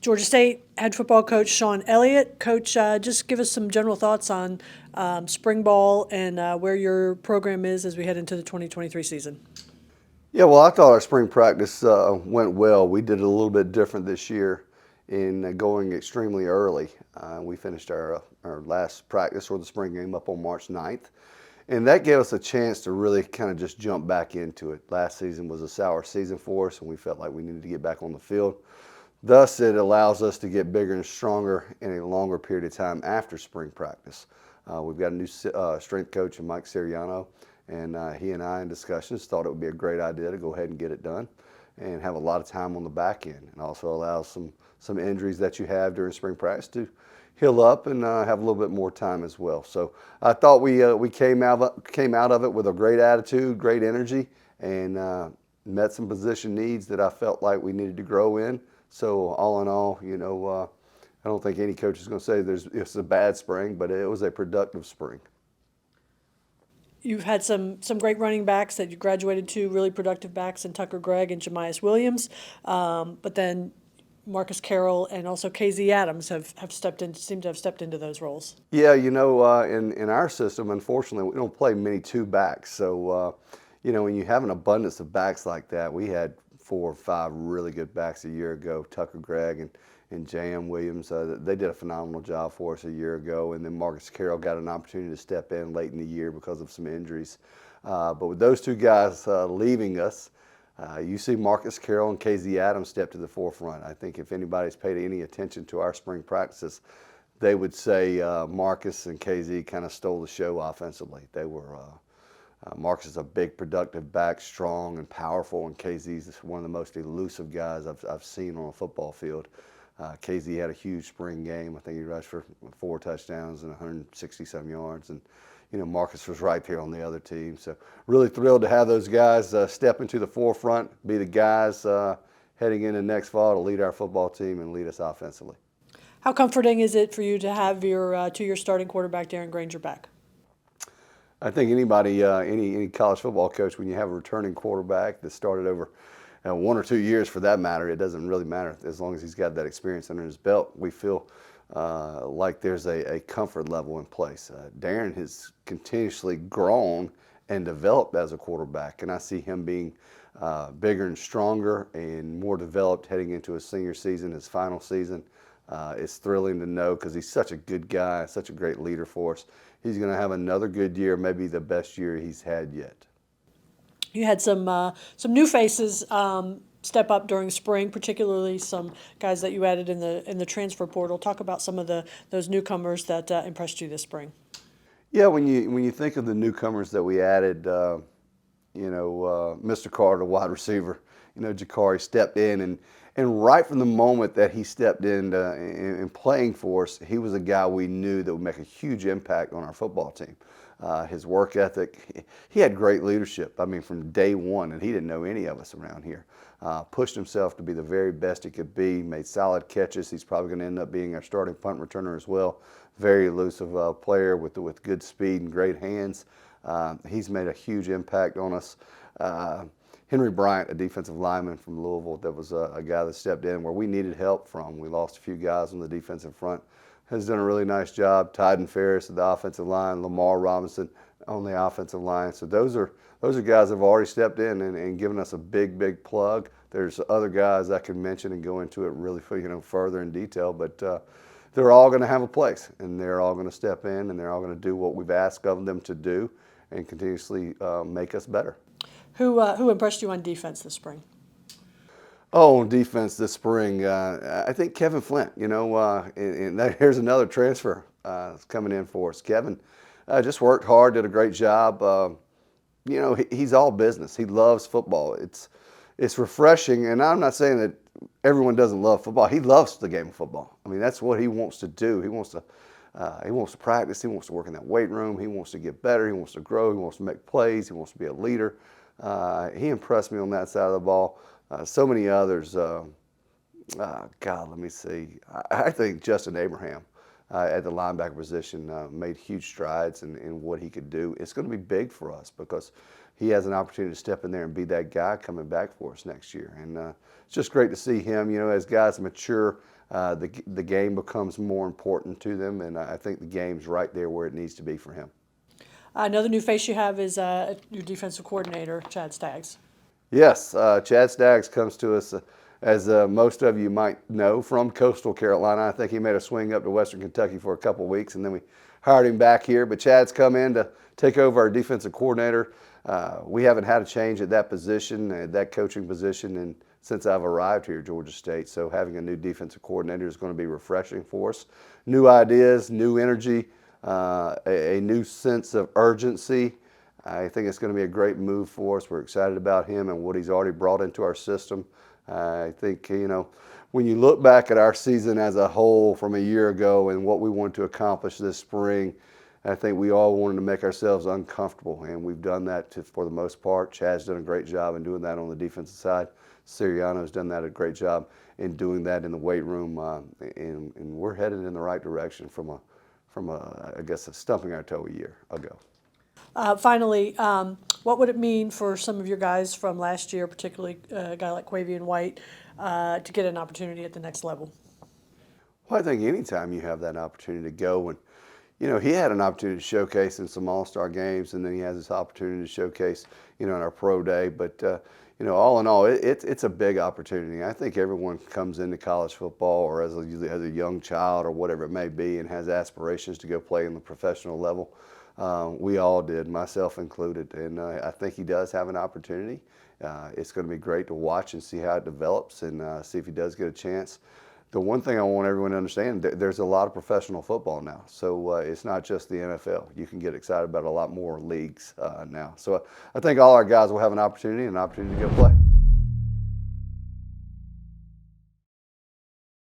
Georgia State head football coach Shawn Elliott. Coach, just give us some general thoughts on spring ball and where your program is as we head into the 2023 season. Yeah, well, I thought our spring practice went well. We did it a little bit different this year in going extremely early. We finished our last practice for the spring game up on March 9th. And that gave us a chance to really kind of just jump back into it. Last season was a sour season for us, and we felt like we needed to get back on the field. Thus, it allows us to get bigger and stronger in a longer period of time after spring practice. We've got a new strength coach in Mike Siriano, and he and I in discussions thought it would be a great idea to go ahead and get it done and have a lot of time on the back end, and also allow some injuries that you have during spring practice to heal up and have a little bit more time as well. So I thought we came out of it with a great attitude, great energy, and met some position needs that I felt like we needed to grow in. So all in all, I don't think any coach is going to say it's a bad spring, but it was a productive spring. You've had some great running backs that you graduated to, really productive backs in Tucker Gregg and Jemias Williams. But then Marcus Carroll and also KZ Adams have stepped in, seem to have stepped into those roles. Yeah, in our system, unfortunately, we don't play many two backs. So, when you have an abundance of backs like that, we had 4 or 5 really good backs a year ago. Tucker Gregg and J.M. Williams, they did a phenomenal job for us a year ago. And then Marcus Carroll got an opportunity to step in late in the year because of some injuries. But with those two guys leaving us, you see Marcus Carroll and KZ Adams step to the forefront. I think if anybody's paid any attention to our spring practices, they would say Marcus and KZ kind of stole the show offensively. They were Marcus is a big, productive back, strong and powerful, and KZ is one of the most elusive guys I've seen on a football field. KZ had a huge spring game. I think he rushed for 4 touchdowns and 160-some yards, and Marcus was right there on the other team. So really thrilled to have those guys step into the forefront, be the guys heading into next fall to lead our football team and lead us offensively. How comforting is it for you to have your 2-year starting quarterback, Darren Granger, back? I think anybody, any college football coach, when you have a returning quarterback that started over 1 or 2 years for that matter, it doesn't really matter. As long as he's got that experience under his belt, we feel like there's a comfort level in place. Darren has continuously grown and developed as a quarterback, and I see him being bigger and stronger and more developed heading into his senior season, his final season. It's thrilling to know because he's such a good guy, such a great leader for us. He's going to have another good year, maybe the best year he's had yet. You had some new faces step up during spring, particularly some guys that you added in the transfer portal. Talk about some of those newcomers that impressed you this spring. Yeah, when you think of the newcomers that we added, Mr. Carter, wide receiver, Jakari stepped in, and right from the moment that he stepped in playing for us, he was a guy we knew that would make a huge impact on our football team. His work ethic, he had great leadership. I mean, from day one, and he didn't know any of us around here. Pushed himself to be the very best he could be, made solid catches. He's probably going to end up being our starting punt returner as well. Very elusive player with good speed and great hands. He's made a huge impact on us. Henry Bryant, a defensive lineman from Louisville, that was a guy that stepped in where we needed help from. We lost a few guys on the defensive front. Has done a really nice job. Tyden Ferris at the offensive line, Lamar Robinson on the offensive line. So those are guys that have already stepped in and given us a big plug. There's other guys I could mention and go into it really further in detail, but they're all going to have a place, and they're all going to step in, and they're all going to do what we've asked of them to do and continuously make us better. Who impressed you on defense this spring? Oh, on defense this spring, I think Kevin Flint, and here's another transfer coming in for us. Kevin just worked hard, did a great job. He's all business. He loves football. It's refreshing, and I'm not saying that everyone doesn't love football. He loves the game of football. I mean, that's what he wants to do. He wants to practice. He wants to work in that weight room. He wants to get better. He wants to grow. He wants to make plays. He wants to be a leader. He impressed me on that side of the ball. So many others. Let me see. I think Justin Abraham at the linebacker position made huge strides in what he could do. It's going to be big for us because he has an opportunity to step in there and be that guy coming back for us next year. And it's just great to see him. As guys mature, the game becomes more important to them, and I think the game's right there where it needs to be for him. Another new face you have is your defensive coordinator, Chad Staggs. Yes, Chad Staggs comes to us, as most of you might know, from Coastal Carolina. I think he made a swing up to Western Kentucky for a couple of weeks, and then we hired him back here. But Chad's come in to take over our defensive coordinator. We haven't had a change at that position, at that coaching position, and since I've arrived here at Georgia State. So having a new defensive coordinator is going to be refreshing for us. New ideas, new energy, a new sense of urgency. I think it's going to be a great move for us. We're excited about him and what he's already brought into our system. I think, when you look back at our season as a whole from a year ago and what we wanted to accomplish this spring, I think we all wanted to make ourselves uncomfortable, and we've done that for the most part. Chad's done a great job in doing that on the defensive side. Sirianno's done that a great job in doing that in the weight room, and we're headed in the right direction from I guess, stumping our toe a year ago. Finally, what would it mean for some of your guys from last year, particularly a guy like Quavian White, to get an opportunity at the next level? Well, I think anytime you have that opportunity to go, and he had an opportunity to showcase in some All-Star games, and then he has this opportunity to showcase, in our pro day. But all in all, it's a big opportunity. I think everyone comes into college football, or as a young child, or whatever it may be, and has aspirations to go play in the professional level. We all did, myself included, and I think he does have an opportunity. It's going to be great to watch and see how it develops, and see if he does get a chance. The one thing I want everyone to understand, there's a lot of professional football now, so it's not just the NFL. You can get excited about a lot more leagues now. So I think all our guys will have an opportunity to go play.